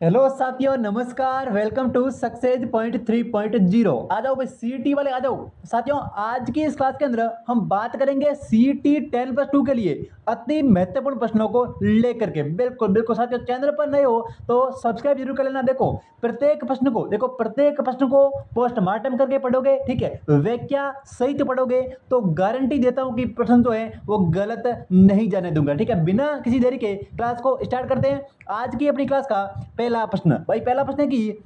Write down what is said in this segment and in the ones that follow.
Hello साथियों, नमस्कार। Welcome to success point 3.0। आ जाओ भाई सीईटी वाले, आ जाओ साथियों। आज की इस क्लास के अंदर हम बात करेंगे सीईटी 10+2 के लिए अति महत्वपूर्ण प्रश्नों को लेकर के। बिल्कुल बिल्कुल साथियों, चैनल पर नए हो तो सब्सक्राइब जरूर कर लेना। देखो प्रत्येक प्रश्न को पोस्टमार्टम करके पढ़ोगे, ठीक है। वे क्या सही तो पढ़ोगे तो गारंटी देता हूं कि प्रश्न जो है वो गलत नहीं जाने दूंगा, ठीक है। बिना किसी देरी के क्लास को स्टार्ट करते हैं। आज की अपनी क्लास का पहला प्रश्न भाई, पहला प्रश्न है कि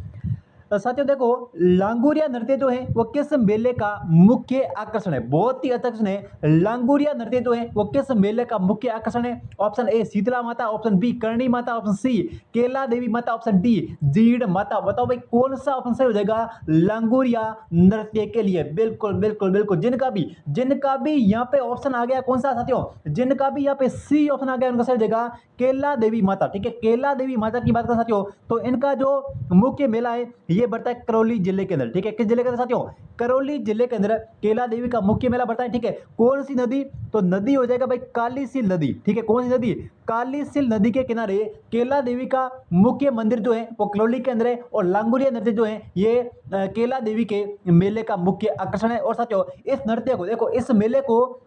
साथियों देखो, लांगुरिया नृत्य जो है वो किस मेले का मुख्य आकर्षण है। बहुत ही अच्छा प्रश्न है। लांगुरिया नृत्य जो है वो किस मेले का मुख्य आकर्षण है। ऑप्शन ए शीतला माता, option B Karni Mata, option C केला देवी माता, ऑप्शन डी जीड़ माता। बताओ भाई कौन सा ऑप्शन सही हो जाएगा लांगुरिया नृत्य के लिए। बिल्कुल बिल्कुल बिल्कुल, जिनका भी यहाँ पे ऑप्शन आ गया कौन सा साथियों, जिनका भी यहाँ पे सी ऑप्शन आ गया उनका सही हो जाएगा केला देवी माता, ठीक है। केला देवी माता की बात करें साथियों तो इनका जो मुख्य मेला है ये बढ़ता है करौली जिले के अंदर, ठीक है। किस जिले के अंदर साथियों, करौली जिले के अंदर केला देवी का मुख्य मेला बढ़ता है, ठीक है। कौन सी नदी, तो नदी हो जाएगा भाई काली सील नदी, ठीक है। कौन सी नदी, काली सील नदी के किनारे केला देवी का मुख्य मंदिर जो है वो करौली के अंदर है। और लांगुरिया नृत्य जो है ये केला देवी के मेले का मुख्य आकर्षण है। और साथियों इस नृत्य को देखो, इस मेले को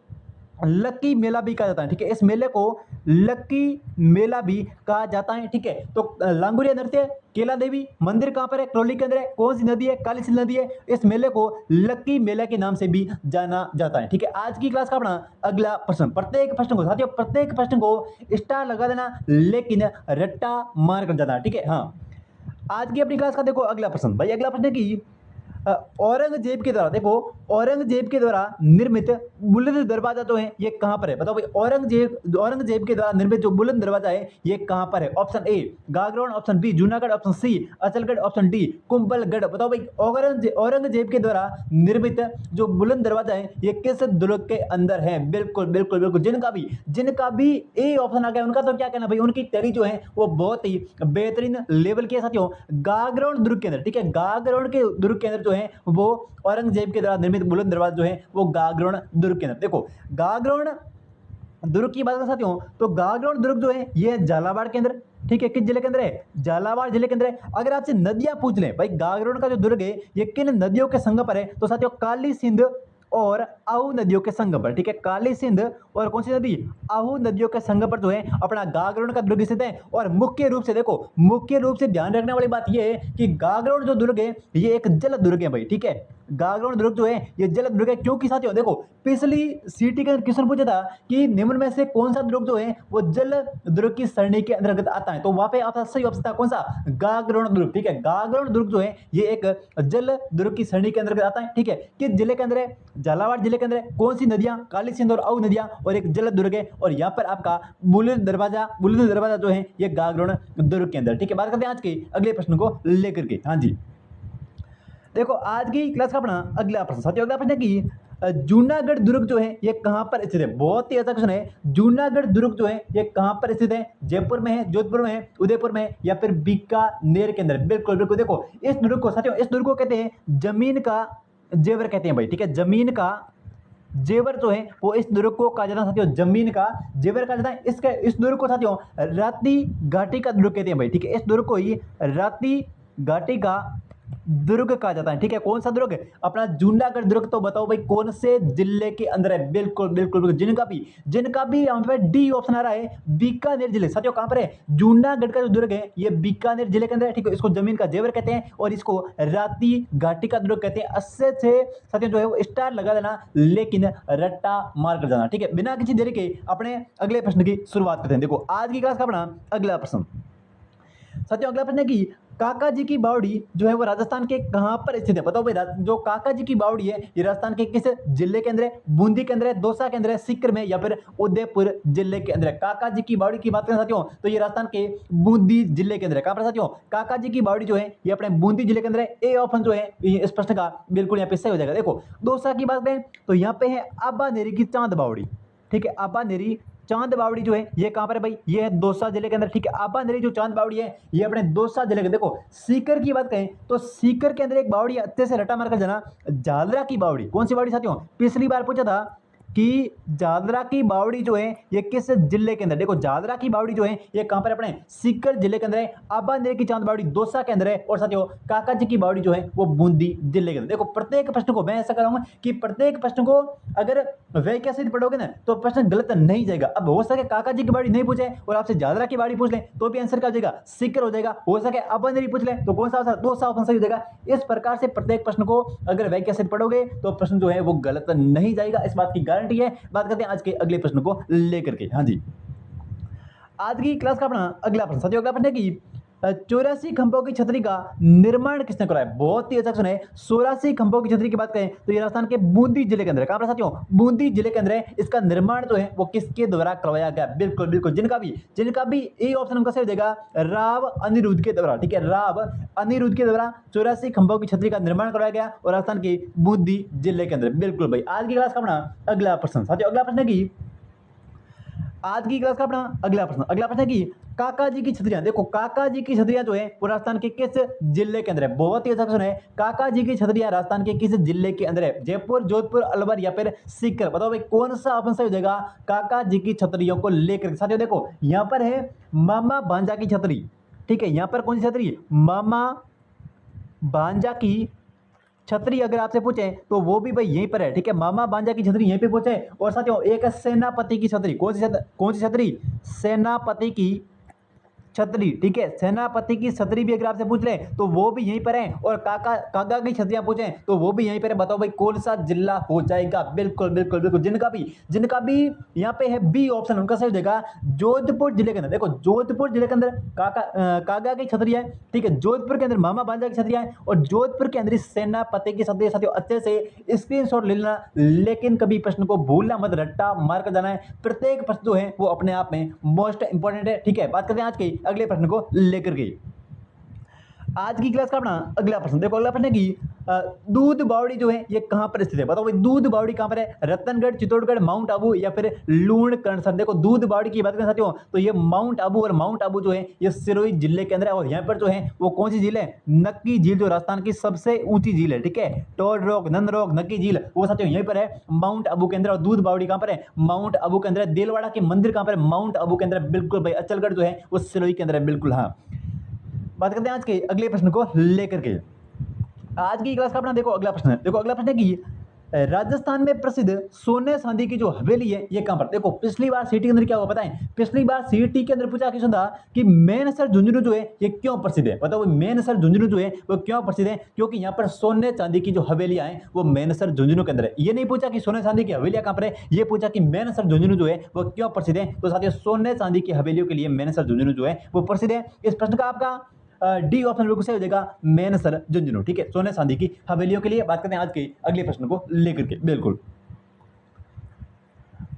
लक्की मेला भी कहा जाता है, ठीक है। इस मेले को लक्की मेला भी कहा जाता है, ठीक है। तो लांगुरिया नृत्य, केला देवी मंदिर कहां पर है, करौली के अंदर है। कौन सी नदी है, काली सी नदी है। इस मेले को लक्की मेला के नाम से भी जाना जाता है, ठीक है। आज की क्लास का अपना अगला प्रश्न, प्रत्येक प्रश्न को साथियों, प्रत्येक प्रश्न को स्टार लगा देना लेकिन रट्टा मार कर जाना, ठीक है। हाँ, आज की अपनी क्लास का देखो अगला प्रश्न भाई, अगला प्रश्न है कि औरंगजेब के द्वारा, देखो औरंगजेब के द्वारा निर्मित बुलंद दरवाजा जो है ये कहां पर है। बताओ भाई औरंगजेब के द्वारा निर्मित जो बुलंद दरवाजा है ये कहां पर है। Option A Gagron, option B Junagadh, option C Achalgarh, option D Kumbhalgarh. बताओ भाई औरंगजेब के द्वारा निर्मित जो बुलंद दरवाजा है ये किस दुर्ग के अंदर है। बिल्कुल बिल्कुल बिल्कुल, जिनका भी ए ऑप्शन आ गया उनका तो क्या कहना भाई, उनकी तैयारी जो है वो बहुत ही बेहतरीन लेवल की है साथियों। गागरोन दुर्ग के अंदर, ठीक है, गागरोन के दुर्ग के अंदर जो है वो औरंगजेब के द्वारा निर्मित बुलंद दरवाजा जो है वो गागरोन दुर्ग के अंदर। देखो गागरोन दुर्ग की बात करें साथियों तो गागरोन दुर्ग जो है ये झालावाड़ के अंदर, ठीक है। किस जिले के अंदर है, झालावाड़ जिले के अंदर है। अगर आपसे नदियां पूछ लें भाई गागरोन का जो दुर्ग है ये किन नदियों के संगम पर है, तो साथियों काली सिंध और आहू नदियों के संगम पर, ठीक है। काली सिंध और कौन सी नदी, आहू नदियों के संगम पर जो है अपना गागरोन का दुर्ग स्थित है। और मुख्य रूप से देखो, मुख्य रूप से ध्यान रखने वाली बात यह है कि गागरोन जो दुर्ग है ये एक जल दुर्ग है भाई, ठीक है। गागरोन दुर्ग जो है ये जल दुर्ग है, क्योंकि साथियों देखो पिछली सीटी का क्वेश्चन पूछा था कि निम्न में से कौन सा दुर्ग जो है वो जल दुर्ग की श्रेणी के अंतर्गत आता है, तो वहां पे आपका सही ऑप्शन था कौन सा, गागरोन दुर्ग, ठीक है। गागरोन दुर्ग जो है ये एक जल दुर्ग की श्रेणी के अंतर्गत आता है, ठीक है। किस जिले के अंदर है, झालावाड़ जिले के अंदर है। कौन सी नदियां, काली सिंध और आहू नदियां, और एक जल दुर्ग है। और यहाँ पर आपका बुलंद दरवाजा जो है ये गागरोन दुर्ग के अंदर, ठीक है। बात करते हैं आज के अगले प्रश्न को लेकर के। हाँ जी, देखो आज की क्लास का अपना अगला प्रश्न साथियों, अगला प्रश्न है कि जूनागढ़ दुर्ग जो है ये कहां पर स्थित है। बहुत ही अच्छा क्वेश्चन है। जूनागढ़ दुर्ग जो है ये कहां पर स्थित है, जयपुर में है, जोधपुर में है, उदयपुर में है, या फिर बीकानेर के अंदर। बिल्कुल बिल्कुल, देखो इस दुर्ग को साथियों, इस दुर्ग को कहते हैं जमीन का जेवर कहते हैं भाई, ठीक है। जमीन का जेवर जो है वो इस दुर्ग को कहा जाता है साथियों, जमीन का जेवर कहा जाता है। इस दुर्ग को साथियों राती घाटी का दुर्ग कहते हैं भाई, ठीक है। इस दुर्ग को ही राती घाटी का दुर्ग कहा जाता है, ठीक है। कौन सा दुर्ग है, अपना जूनागढ़ दुर्ग। तो बताओ भाई कौन से जिले के अंदर है। बिल्कुल बिल्कुल बिल्कुल, जिनका भी यहाँ पे डी ऑप्शन आ रहा है बीकानेर जिले। साथियों कहां पर है, जूनागढ़ का जो दुर्ग है ये बीकानेर जिले के अंदर है, ठीक है। इसको जमीन का जेवर कहते हैं और इसको राती घाटी का दुर्ग कहते हैं। अच्छे से साथियों जो है वो स्टार लगा देना लेकिन रट्टा मार कर जाना, ठीक है। बिना किसी देरी के अपने अगले प्रश्न की शुरुआत करते हैं। देखो आज की क्लास का अपना अगला प्रश्न साथियों, अगला प्रश्न है कि काका जी की बावड़ी जो है वो राजस्थान के कहां पर स्थित है। बताओ भाई जो काका जी की बावड़ी है ये राजस्थान के किस जिले के अंदर है, बूंदी के अंदर है, दौसा के अंदर है, सीकर में, या फिर उदयपुर जिले के अंदर है। काका जी की बावड़ी की बात करें साथियों तो ये राजस्थान के बूंदी जिले के अंदर है। कहां पर साथियों, काका जी की बावड़ी जो है ये अपने बूंदी जिले के अंदर है। ए ऑप्शन जो है इस प्रश्न का बिल्कुल यहाँ पे सही हो जाएगा। देखो दौसा की बात करें तो यहाँ पे है आबानेरी की चांद बावड़ी, ठीक है। आबानेरी चांद बावड़ी जो है ये कहां पर है भाई, ये है दौसा जिले के अंदर, ठीक है। आबानेरी जो चांद बावड़ी है ये अपने दौसा जिले के। देखो सीकर की बात करें तो सीकर के अंदर एक बावड़ी अच्छे से रटा मारकर जाना, झालरा की बावड़ी। कौन सी बावड़ी साथियों, पिछली बार पूछा था कि जादरा की बावड़ी जो है ये किस जिले के अंदर, देखो जादरा की बावड़ी जो है ये कहां पर अपने सीकर जिले के अंदर है, आबानेर की चांद बावड़ी दौसा के अंदर है, और साथियों काका जी की बावड़ी जो है वो बूंदी जिले के अंदर। देखो प्रत्येक प्रश्न को मैं ऐसा कराऊंगा कि प्रत्येक प्रश्न को अगर वैक्या सहित पढ़ोगे ना तो प्रश्न गलत नहीं जाएगा। अब हो सके काका जी की बावड़ी नहीं पूछे और आपसे जादरा की बावड़ी पूछ ले तो भी आंसर क्या हो जाएगा, सीकर हो जाएगा। हो सके आबानेर पूछ ले तो कौन सा दौसा ऑप्शन सही हो जाएगा। इस प्रकार से प्रत्येक प्रश्न को अगर वैक्या सहित पढ़ोगे तो प्रश्न जो है वो गलत नहीं जाएगा, इस बात की गारंटी है। बात करते हैं आज के अगले प्रश्न को लेकर के। हाँ जी, आज की क्लास का अपना अगला प्रश्न, साथियों अगला प्रश्न है कि 84 खंभों की छतरी का निर्माण किसने कराया। बहुत ही अच्छा सुने, 84 खंभों की छतरी की बात करें तो ये राजस्थान के बूंदी जिले के अंदर, कहां पर साथियों, बूंदी जिले के अंदर है। इसका निर्माण जो है वो किसके द्वारा करवाया गया, बिल्कुल बिल्कुल जिनका भी ए ऑप्शन हमका सही हो जाएगा, राव अनिरुद्ध के द्वारा। ठीक है, राव अनिरुद्ध के द्वारा 84 खंभों की छतरी का निर्माण करवाया गया और राजस्थान के बूंदी जिले के अंदर। बिल्कुल भाई, आज की क्लास का अपना अगला प्रश्न, साथियों अगला प्रश्न है कि आज की क्लास का अपना अगला प्रश्न है कि काका जी की छतरियां, देखो काका जी की छतरियां जो है वो राजस्थान के किस जिले के अंदर है। बहुत ही अच्छा क्वेश्चन है, काका जी की छतरियां राजस्थान के किस जिले के अंदर है, जयपुर, जोधपुर, अलवर या फिर सीकर। बताओ भाई कौन सा ऑप्शन सही हो जाएगा काका जी की छतरियों को लेकर। साथियों देखो यहां पर है मामा भांजा की छतरी। ठीक है, यहां पर कौन सी छतरी, मामा भांजा की छतरी अगर आपसे पूछे तो वो भी भाई यहीं पर है। ठीक है, मामा भांजा की छतरी यहीं पे पूछे। और साथियों एक सेनापति की छतरी, कौन सी छतरी, सेनापति की छतरी। ठीक है, सेनापति की छतरी भी अगर आपसे पूछ ले तो वो भी यहीं पर है। और काका की छतरियां पूछे तो वो भी यहीं पर है। बताओ भाई कौन सा जिला हो जाएगा। बिल्कुल बिल्कुल बिल्कुल, जिनका भी यहाँ पे है बी ऑप्शन उनका सही हो जाएगा, जोधपुर जिले के अंदर। देखो जोधपुर जिले के अंदर काका की छतरी है। ठीक है, जोधपुर के अंदर मामा भांजा की छतरियां है और जोधपुर के अंदर सेनापति की छतरी। साथियों अच्छे से स्क्रीनशॉट ले लेना, लेकिन कभी प्रश्न को भूलना मत, रट्टा मार कर जाना है। प्रत्येक प्रश्न जो है वो अपने आप में मोस्ट इंपॉर्टेंट है। ठीक है, बात करते हैं आज के अगले प्रश्न को लेकर के। आज की क्लास का अपना अगला प्रश्न, देखो अगला प्रश्न है कि दूध बावड़ी जो है ये कहां पर स्थित है। बताओ भाई दूध बावड़ी कहां पर है, रतनगढ़, चित्तौड़गढ़, माउंट आबू या फिर लूणकरणसर। देखो दूध बावड़ी की बात करें साथियों तो ये माउंट आबू, और माउंट आबू जो है ये सिरोही जिले के अंदर है। और यहाँ पर जो है वो कौन सी झील है, नक्की झील, जो राजस्थान की सबसे ऊंची झील है। ठीक है, टोल रॉक, नंदरॉक, नक्की झील वो साथियों यहीं पर है माउंट आबू के अंदर। और दूध बावड़ी कहां पर है, माउंट आबू के अंदर है। देलवाड़ा के मंदिर कहां पर है, माउंट आबू के अंदर। बिल्कुल भाई, अचलगढ़ जो है वो सिरोही के अंदर है। बिल्कुल हाँ, बात करते हैं आज के अगले प्रश्न को लेकर के। आज की क्लास का अपना देखो अगला प्रश्न है, देखो अगला प्रश्न है कि राजस्थान में प्रसिद्ध सोने चांदी की जो हवेली है ये कहां पर। देखो पिछली बार सीटी के अंदर क्या हुआ पता है, पिछली बार सीटी के अंदर पूछा क्वेश्चन था कि मेनसर झुंझुनू जो है ये क्यों प्रसिद्ध है। बताओ मेनसर झुंझुनू जो है वो क्यों प्रसिद्ध है, क्योंकि यहाँ पर सोने चांदी की जो हवेलियां हैं वो मेनसर झुंझुनू के अंदर है। ये नहीं पूछा कि सोने चांदी की हवेलियां कहां पर है, ये पूछा कि मेनसर झुंझुनू जो है वो क्यों प्रसिद्ध है। तो साथियों सोने चांदी की हवेलियों के लिए मेनसर झुंझुनू जो है वो प्रसिद्ध है। इस प्रश्न का आपका डी ऑप्शन बिल्कुल सही हो जाएगा, मेनसर झुंझुनू। ठीक है, सोने चांदी की हवेलियों के लिए। बात करते हैं आज के अगले प्रश्न को लेकर के। बिल्कुल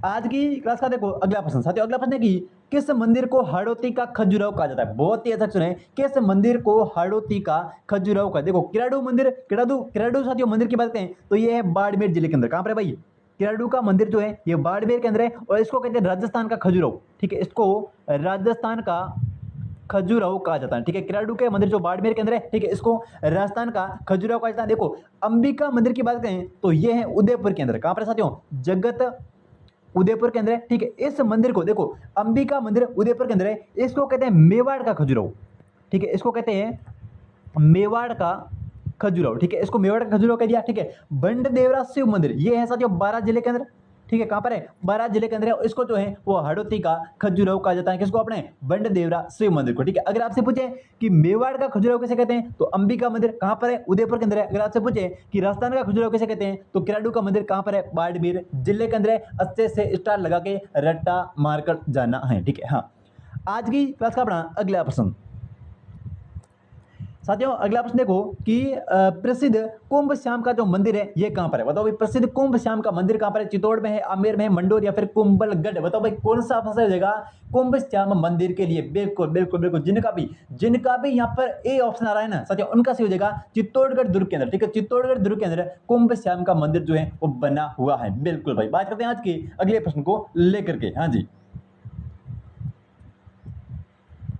आज की क्लास का देखो अगला प्रश्न, साथियों अगला प्रश्न है कि किस मंदिर को हाड़ौती का खजुराहो कहा जाता है। बहुत ही अच्छा सुने, किस मंदिर को हाड़ौती का खजुराहो का। देखो किराडू मंदिर, किराडू साथियों मंदिर की बात करें तो ये है बाड़मेर जिले के अंदर। कहां पर है भाई, किराडू का मंदिर जो है ये बाड़मेर के अंदर है। और इसको कहते हैं राजस्थान का खजुराहो। ठीक है, इसको राजस्थान का खजुराहो कहा जाता है। ठीक है, किराडू के मंदिर जो बाड़मेर के अंदर है, ठीक है, इसको राजस्थान का खजुराहो कहा जाता है। देखो अंबिका मंदिर की बात करें तो ये है उदयपुर के अंदर। कहां पर साथियों, जगत उदयपुर के अंदर है। ठीक है, इस मंदिर को देखो अंबिका मंदिर उदयपुर के अंदर है, इसको कहते हैं मेवाड़ का खजुराहो। ठीक है, इसको कहते हैं मेवाड़ का खजुराहो। ठीक है, इसको मेवाड़ का खजुराहो कह दिया। ठीक है, बंडदेवरा शिव मंदिर ये है साथियों बारां जिले के अंदर। ठीक है, कहां पर है, बारां जिले के अंदर है। इसको जो है वो हाड़ौती का खजुराहो कहा जाता है। किसको, अपने बंडदेवरा शिव मंदिर को। ठीक है, अगर आपसे पूछे कि मेवाड़ का खजुराहो कैसे कहते हैं तो अंबिका मंदिर कहां पर है, उदयपुर के अंदर है। अगर आपसे पूछे कि राजस्थान का खजुराहो कैसे कहते हैं तो किराडू का मंदिर कहां पर है, बाड़मेर जिले के अंदर है। अच्छे से स्टार लगा के रट्टा मारकर जाना है। ठीक है, हाँ आज की क्लास का अपना अगला प्रश्न, साथियों अगला प्रश्न देखो कि प्रसिद्ध कुंभ श्याम का जो मंदिर है ये कहां पर है। बताओ भाई प्रसिद्ध कुंभ श्याम का मंदिर कहां पर है, चित्तौड़ में है, आमेर में है, मंडोर या फिर कुंभलगढ़। बताओ भाई कौन सा फंसा जाएगा कुंभ श्याम मंदिर के लिए। बिल्कुल बिल्कुल बिल्कुल, जिनका भी यहाँ पर ए ऑप्शन आ रहा है ना साथियों उनका सही हो जाएगा चित्तौड़गढ़ दुर्ग के अंदर। ठीक है, चित्तौड़गढ़ दुर्ग के अंदर कुंभ श्याम का मंदिर जो है वो बना हुआ है। बिल्कुल भाई, बात करते हैं आज के अगले प्रश्न को लेकर के। हाँ जी,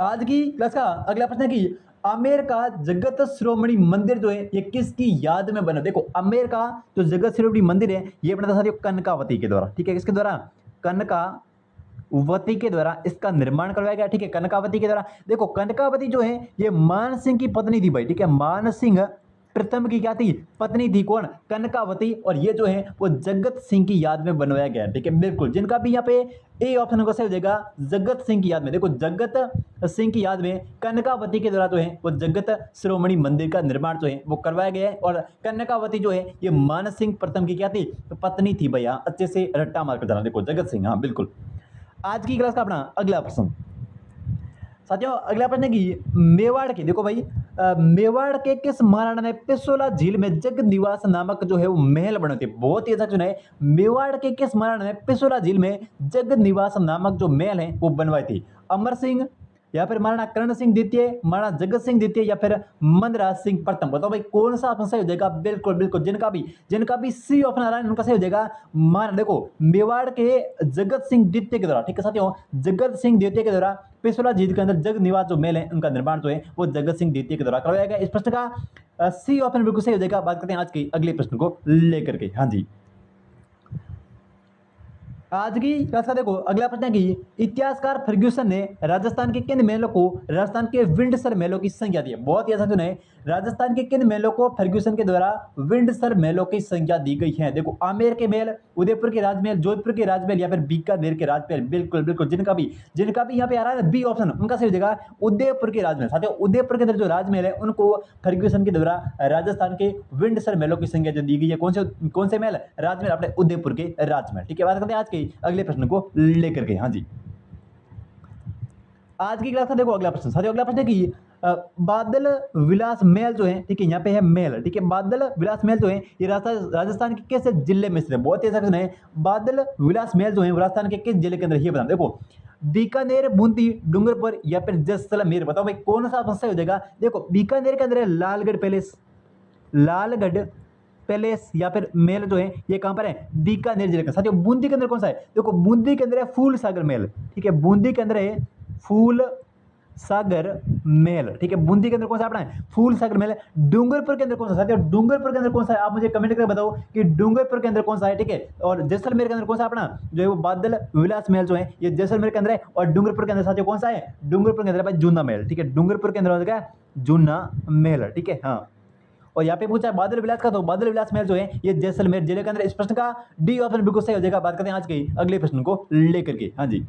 आज की क्लास का अगला प्रश्न है कि आमेर का जगत शिरोमणि मंदिर जो है ये किसकी याद में बना? देखो आमेर का जो जगत शिरोमणि मंदिर है ये बना था साथियों कनकावती के द्वारा, ठीक है, किसके द्वारा? कनकावती के द्वारा इसका निर्माण करवाया गया, ठीक है, कनकावती के द्वारा। देखो कनकावती जो है ये मान सिंह की पत्नी थी भाई, ठीक है, मान सिंह प्रथम की क्या थी? पत्नी थी, कौन? कनकावती। और ये जो है वो जगत सिंह की याद में बनवाया गया, ठीक है, बिल्कुल। जिनका भी यहाँ पे ए ऑप्शन को सही हो जाएगा, जगत सिंह की याद में। देखो जगत सिंह की याद में कनकावती के द्वारा जो है वो जगत शिरोमणि मंदिर का निर्माण जो है वो करवाया गया है। और कनकावती जो है ये मान सिंह प्रथम की क्या थी? पत्नी थी भैया, अच्छे से रट्टा मार कर जाना। देखो जगत सिंह, हाँ बिल्कुल। आज की क्लास का अपना अगला प्रश्न साथियों, अगला प्रश्न है कि मेवाड़ के, देखो भाई मेवाड़ के किस महाराणा ने पिसोला झील में जग निवास नामक जो है वो महल बने थे? बहुत ही अच्छा क्वेश्चन है। मेवाड़ के किस महाराणा ने पिसोला झील में जग निवास नामक जो महल है वो बनवाए थे? अमर सिंह, या फिर महाराणा कर्ण सिंह द्वितीय, महाराणा जगत सिंह द्वितीय, या फिर मनराज सिंह प्रथम? बताओ भाई कौन सा ऑप्शन सही हो जाएगा? बिल्कुल बिल्कुल, जिनका भी सी ऑप्शन आ रहा है उनका सही हो जाएगा। मान देखो मेवाड़ के जगत सिंह द्वितीय के द्वारा, ठीक है साथियों, जगत सिंह द्वितीय के द्वारा पिसोला झील के अंदर जग निवास जो महल है उनका निर्माण जो है वो जगत सिंह द्वितीय के द्वारा करवाया गया। इस प्रश्न का सी ऑप्शन बिल्कुल सही हो जाएगा। बात करते हैं आज के अगले प्रश्न को लेकर के। हाँ जी, आज की क्लास का देखो अगला प्रश्न है कि इतिहासकार फर्ग्यूसन ने राजस्थान के किन महलों को राजस्थान के विंडसर महलों की संज्ञा दी है? बहुत ही अच्छा क्वेश्चन है। राजस्थान के किन महलों को फर्ग्यूसन के द्वारा विंडसर महलों की संज्ञा दी गई है? देखो आमेर के महल, उदयपुर के राजमहल, जोधपुर के राजमहल, या फिर बीकानेर के राजमहल? बिल्कुल बिल्कुल, जिनका भी यहाँ पे आ रहा है ना बी ऑप्शन, उनका सही हो जाएगा उदयपुर के राजमहल। साथियों उदयपुर के अंदर जो राजमहल है उनको फर्ग्यूसन के द्वारा राजस्थान के विंडसर महलों की संज्ञा जो दी गई है। कौन से महल? राजमहल, अपने उदयपुर के राजमहल। ठीक है, बात करते हैं आज के अगले प्रश्न को लेकर के। हाँ जी, आज की क्लास का देखो अगला प्रश्न साथियों, अगला प्रश्न है कि बादल विलास महल जो है, ठीक है, यहाँ पे है महल, ठीक है, बादल विलास महल जो है ये राजस्थान के किस जिले में स्थित है? बहुत ही अच्छा प्रश्न है। बादल विलास महल जो है राजस्थान के किस जिले के अंदर? ये बताओ। देखो बीकानेर, बूंदी, डूंगरपुर, या फिर जैसलमेर? बताओ भाई कौन सा ऑप्शन सही हो जाएगा? देखो बीकानेर के अंदर है लालगढ़ पैलेस, या फिर महल जो है ये कहां पर है? बीकानेर जिले का। साथियों बूंदी के अंदर कौन सा है? देखो बूंदी के अंदर है फूल सागर महल, ठीक है, बूंदी के अंदर है फूल सागर महल, ठीक है, बूंदी के अंदर कौन सा अपना है? फूल सागर महल। डूंगरपुर के अंदर कौन सा? साथियों डूंगरपुर के अंदर कौन सा है? आप मुझे कमेंट करके बताओ कि डूंगरपुर के अंदर कौन सा है, ठीक है। और जैसलमेर के अंदर कौन सा अपना जो है वो बादल विलास महल जो है ये जैसलमेर के अंदर है। और डूंगरपुर के अंदर साथियों कौन सा है? डूंगरपुर के अंदर भाई जूना महल, ठीक है, डूंगरपुर के अंदर हो जाएगा जूना महल, ठीक है। हाँ, और यहाँ पे पूछा है बादल विलास का, तो बादल विलास महल जो है ये जैसलमेर जिले के अंदर। इस प्रश्न का डी ऑप्शन बिल्कुल सही हो जाएगा। बात करते हैं आज के अगले प्रश्न को लेकर के। हाँ जी,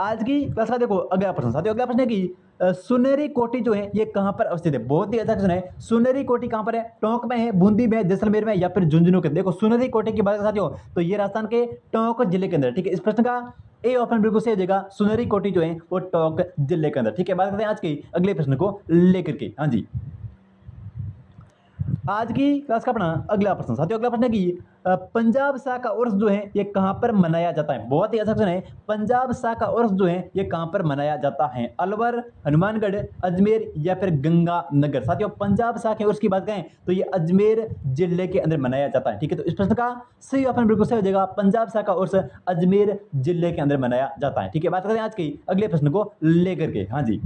आज की क्लास का देखो अगला प्रश्न साथियों, अगला प्रश्न है कि सुनहरी कोठी जो है ये कहां पर अवस्थित है? बहुत ही अच्छा क्वेश्चन है। सुनहरी कोठी कहां पर है? टोंक में है, बूंदी में, जैसलमेर में, या फिर झुंझुनू के? देखो सुनहरी कोठी की बात करें साथियों तो ये राजस्थान के टोंक जिले के अंदर, ठीक है। इस प्रश्न का ए ऑप्शन बिल्कुल सही हो जाएगा। सुनहरी कोठी जो है वो टोंक जिले के अंदर, ठीक है। बात करते हैं आज के अगले प्रश्न को लेकर के। हाँ जी, आज की क्लास का अपना अगला प्रश्न साथियों, अगला प्रश्न है कि पंजाब शाह का उर्स जो है ये कहां पर मनाया जाता है? बहुत ही अच्छा क्वेश्चन है। पंजाब शाह का उर्स जो है ये कहां पर मनाया जाता है? अलवर, हनुमानगढ़, अजमेर, या फिर गंगानगर? साथियों पंजाब शाह के उर्स की बात करें तो ये अजमेर जिले के अंदर मनाया जाता है, ठीक है। तो इस प्रश्न का सही ऑप्शन बिल्कुल सही हो जाएगा। पंजाब शाह का उर्स अजमेर जिले के अंदर मनाया जाता है, ठीक है। बात करते हैं आज के अगले प्रश्न को लेकर के। हाँ जी,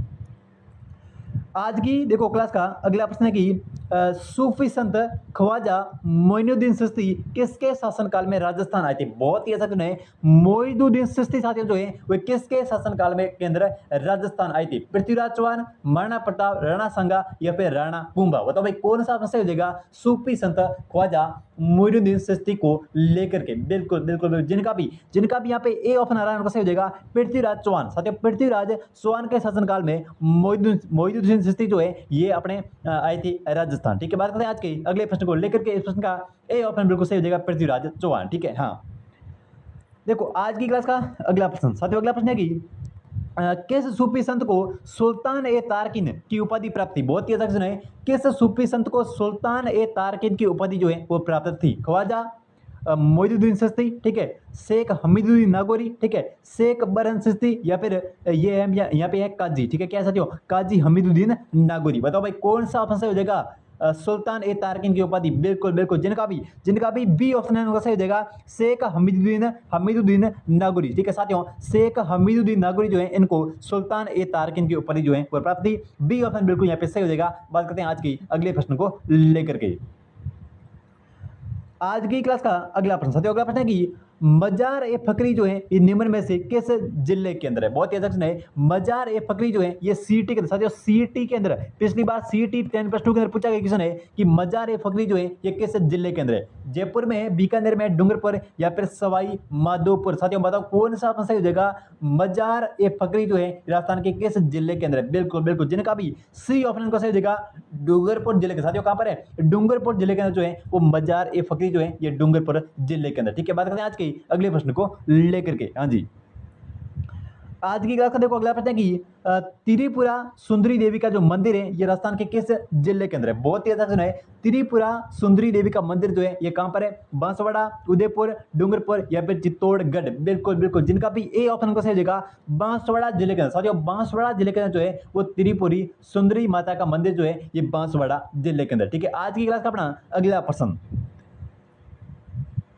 आज की देखो क्लास का अगला प्रश्न है कि सूफी संत ख्वाजा मोइनुद्दीन चिश्ती किसके शासनकाल में राजस्थान आए थे? बहुत ही अच्छा क्वेश्चन है। मोइनुद्दीन चिश्ती साथियों जो है वो किसके शासनकाल में के अंदर राजस्थान आए थे? पृथ्वीराज चौहान, महाराणा प्रताप, राणा सांगा, या फिर राणा कुंभा? बताओ भाई कौन सा सही हो जाएगा सूफी संत ख्वाजा मोइनुद्दीन चिश्ती को लेकर के? बिल्कुल बिल्कुल, जिनका भी यहाँ पे ए ऑप्शन आ रहा है उनका सही हो जाएगा पृथ्वीराज चौहान। साथियों पृथ्वीराज चौहान के शासनकाल में मोइनुद्दीन चिश्ती जो है ये अपने आए थे राजस्थान, ठीक है। बात करते हैं आज के अगले प्रश्न को लेकर के। इस प्रश्न का ए ऑप्शन बिल्कुल सही हो जाएगा पृथ्वीराज चौहान, ठीक है। हाँ, देखो आज की क्लास का अगला प्रश्न साथियों, अगला प्रश्न है कि किस सूफी संत को सुल्तान ए तारकिन की उपाधि प्राप्त थी? बहुत ही अच्छा क्वेश्चन है। किस सूफी संत को सुल्तान ए तारकिन की उपाधि जो है वो प्राप्त थी? ख्वाजा मोइनुद्दीन चिश्ती, ठीक है, शेख हमीदुद्दीन नागौरी, ठीक है, शेख बरहन चिश्ती, या फिर ये है यहाँ पे है काजी, ठीक है। क्या साथियों? काजी हमीदुद्दीन नागौरी। बताओ भाई कौन सा ऑप्शन सही हो जाएगा? सुल्तान ए तारकिन की उपाधि, बिल्कुल बिल्कुल। जिनका भी बी ऑप्शन है उनका सही हो जाएगा शेख हमीदुद्दीन नागौरी। ठीक है साथियों, शेख हमीदुद्दीन नागौरी जो है इनको सुल्तान ए तारकिन की उपाधि जो है वो प्राप्त थी। बी ऑप्शन बिल्कुल यहाँ पे सही हो जाएगा। बात करते हैं आज की अगले प्रश्न को लेकर के। आज की क्लास का अगला प्रश्न साथियों, अगला प्रश्न है कि मजार ए फकरी जो है ये निम्न में से किस जिले के अंदर है। बहुत ही अच्छा प्रश्न है। मजार ए फकरी जो है ये सीटी के अंदर, साथियों सीटी के अंदर, पिछली बार सीटी 10+2 के अंदर पूछा गया क्वेश्चन है कि मजार ए फकरी जो है ये किस जिले के अंदर है। जयपुर में है, बीकानेर में, डूंगरपुर या फिर सवाई माधोपुर। साथियों बताओ कौन सा सही हो जाएगा। मजार ए फकरी जो है राजस्थान के किस जिले के अंदर है। बिल्कुल बिल्कुल, जिनका भी सी ऑप्शन का सही हो जाएगा डूंगरपुर जिले के। साथियों कहां पर है, डूंगरपुर जिले के अंदर जो है वो मजार ए फकरी जो है ये डूंगरपुर जिले के अंदर। ठीक है, बात करते हैं आज की अगले प्रश्न को लेकर के। हाँ जी, आज की क्लास का देखो अगला प्रश्न है कि त्रिपुरा सुंदरी देवी का जो मंदिर है ये राजस्थान के किस जिले के अंदर है। बहुत ही अच्छा प्रश्न है। त्रिपुरा सुंदरी देवी का मंदिर जो है ये कहां पर है। बांसवाड़ा, उदयपुर, डूंगरपुर या फिर चित्तौड़गढ़। बिल्कुल बिल्कुल, जिनका भी ए ऑप्शन को सही हो जाएगा बांसवाड़ा जिले के अंदर। साथियों बांसवाड़ा जिले के अंदर जो है वो त्रिपुरी सुंदरी माता का मंदिर जो है ये बांसवाड़ा जिले के अंदर। ठीक है, आज की क्लास का अपना अगला प्रश्न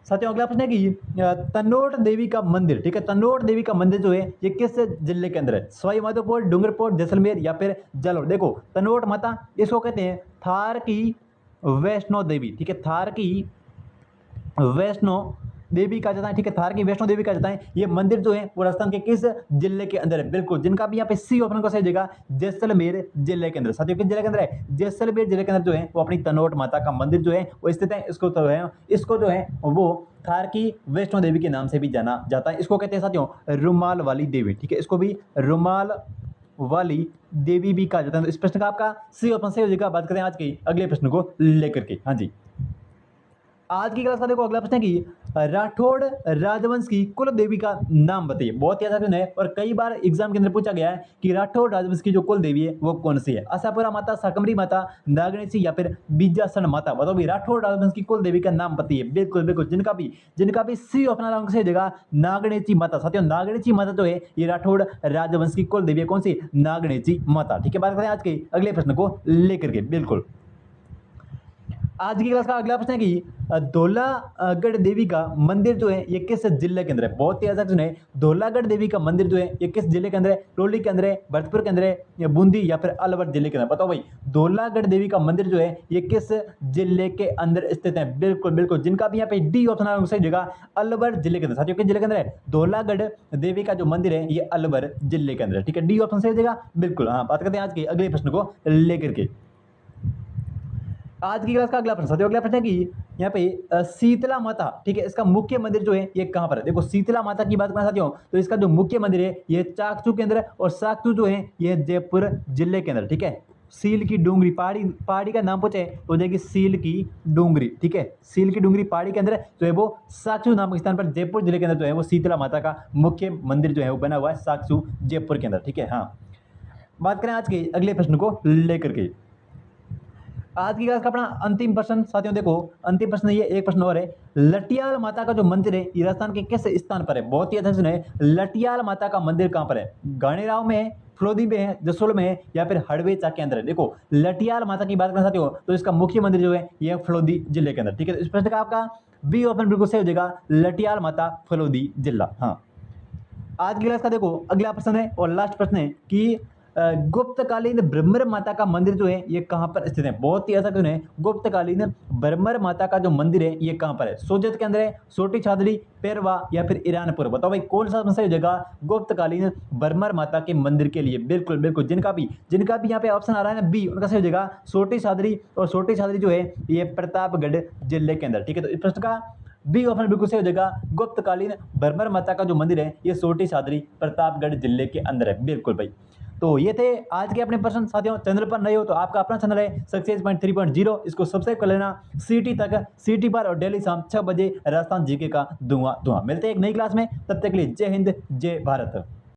साथियों, अगला प्रश्न है कि तनोट देवी का मंदिर, ठीक है, तनोट देवी का मंदिर जो है ये किस जिले के अंदर है। सवाई माधोपुर, डूंगरपुर, जैसलमेर या फिर जालौर। देखो तनोट माता इसको कहते हैं थार की वैष्णो देवी। ठीक है, थार की वैष्णो देवी का जाता है। ठीक है, थार की वैष्णो देवी का जाता है। ये मंदिर जो है वो राजस्थान के किस जिले के अंदर है। बिल्कुल, जिनका भी यहाँ पे सी ऑप्शन को सही देगा जैसलमेर जिले के अंदर। साथियों किस जिले के अंदर है, जैसलमेर जिले के अंदर जो है वो अपनी तनोट माता का मंदिर जो है वो स्थित है। इसको जो है वो थार की वैष्णो देवी के नाम से भी जाना जाता है। इसको कहते हैं साथियों रुमाल वाली देवी। ठीक है, इसको भी रुमाल वाली देवी भी कहा जाता है। तो इस प्रश्न का आपका सी ऑप्शन सही हो जाएगा। बात करें आज के अगले प्रश्न को लेकर के। हाँ जी, आज की क्लास का देखो अगला प्रश्न है कि राठौड़ राजवंश की कुल देवी का नाम बताइए। बहुत ही अच्छा प्रश्न है और कई बार एग्जाम के अंदर पूछा गया है कि राठौड़ राजवंश की जो कुल देवी है वो कौन सी है। आशापुरा माता, शाकंभरी माता, नागणेशी या फिर बीजासन माता। बताओ भी राठौड़ राजवंश की कुल देवी का नाम बताइए। बिल्कुल बिल्कुल, जिनका भी सी ऑप्शन अंक से देगा नागणेशी माता। साथियों नागणेशी माता जो है ये राठौड़ राजवंश की कुल देवी है। कौन सी, नागणेशी माता। ठीक है, बात करें आज के अगले प्रश्न को लेकर के। बिल्कुल, आज की क्लास का अगला प्रश्न है कि धौलागढ़ देवी का मंदिर जो है ये किस जिले के अंदर है। बहुत ही अच्छा प्रश्न है। धौलागढ़ देवी का मंदिर जो है ये किस जिले के अंदर है। टोली के अंदर है, भरतपुर के अंदर है या बूंदी या फिर अलवर जिले के अंदर। बताओ भाई धौलागढ़ देवी का मंदिर जो है ये किस जिले के अंदर स्थित है। बिल्कुल बिल्कुल, जिनका भी यहाँ पे डी ऑप्शन सही जगह अलवर जिले के अंदर। साथियों किस जिले के अंदर है, धौलागढ़ देवी का जो मंदिर है ये अलवर जिले के अंदर है। ठीक है, डी ऑप्शन सही जगह बिल्कुल। हाँ, बात करते हैं आज के अगले प्रश्न को लेकर के। आज की क्लास का अगला प्रश्न साथियों, अगला प्रश्न है कि यहाँ पे शीतला माता, ठीक है, इसका मुख्य मंदिर जो है ये कहाँ पर है। देखो शीतला माता की बात करें साथियों तो इसका जो मुख्य मंदिर है ये चाकचू के अंदर है और चाकचू जो है ये जयपुर जिले के अंदर। ठीक है, सील की डूंगरी पहाड़ी का नाम पूछे तो जाएगी सील की डूंगरी। ठीक है, सील की डूंगरी पहाड़ी के अंदर जो है वो साकचू नामक स्थान पर जयपुर जिले के अंदर जो है वो शीतला माता का मुख्य मंदिर जो है वो बना हुआ है साकचू जयपुर के अंदर। ठीक है, हाँ, बात करें आज के अगले प्रश्न को लेकर के। आज की क्लास का अपना अंतिम प्रश्न साथियों, देखो अंतिम प्रश्न ये एक प्रश्न और है। लटियाल माता का जो मंदिर है ये राजस्थान के किस स्थान पर है। बहुत ही अच्छा प्रश्न है। लटियाल माता का मंदिर कहाँ पर है, गाणेराव में है, फलोदी में है, जसोल में है या फिर हड़वेचा के अंदर है। देखो लटियाल माता की बात करें साथियों तो इसका मुख्य मंदिर जो है ये फलोदी जिले के अंदर। ठीक है, तो इस प्रश्न का आपका बी ऑप्शन बिल्कुल सही हो जाएगा, लटियाल माता फलोदी जिला। हाँ, आज की क्लास का देखो अगला प्रश्न है और लास्ट प्रश्न है कि गुप्तकालीन ब्रह्मर माता का मंदिर जो है ये कहाँ पर स्थित है। बहुत ही ऐसा क्यों है, गुप्तकालीन ब्रह्मर माता का जो मंदिर है ये कहाँ पर है। सोजत के अंदर है, छोटी छादड़ी, पेरवा या फिर ईरानपुर। बताओ भाई कौन सा सही जगह गुप्तकालीन ब्रह्मर माता के मंदिर के लिए। बिल्कुल बिल्कुल, जिनका भी यहाँ पे ऑप्शन आ रहा है ना बी, उनका सही जगह छोटी छादड़ी और छोटी छादड़ी जो है ये प्रतापगढ़ जिले के अंदर। ठीक है, तो इस प्रश्न का बी ऑप्शन बिल्कुल सही हो जाएगा, गुप्तकालीन ब्रह्मर माता का जो मंदिर है ये छोटी छादड़ी प्रतापगढ़ जिले के अंदर है। बिल्कुल भाई, तो ये थे आज के अपने प्रश्न। साथियों चैनल पर नए हो तो आपका अपना चैनल है सक्सेस पॉइंट 3.0, इसको सब्सक्राइब कर लेना। सीटी पर और डेली शाम 6 बजे राजस्थान जीके का धुआं। मिलते हैं एक नई क्लास में, तब तक के लिए जय हिंद जय भारत।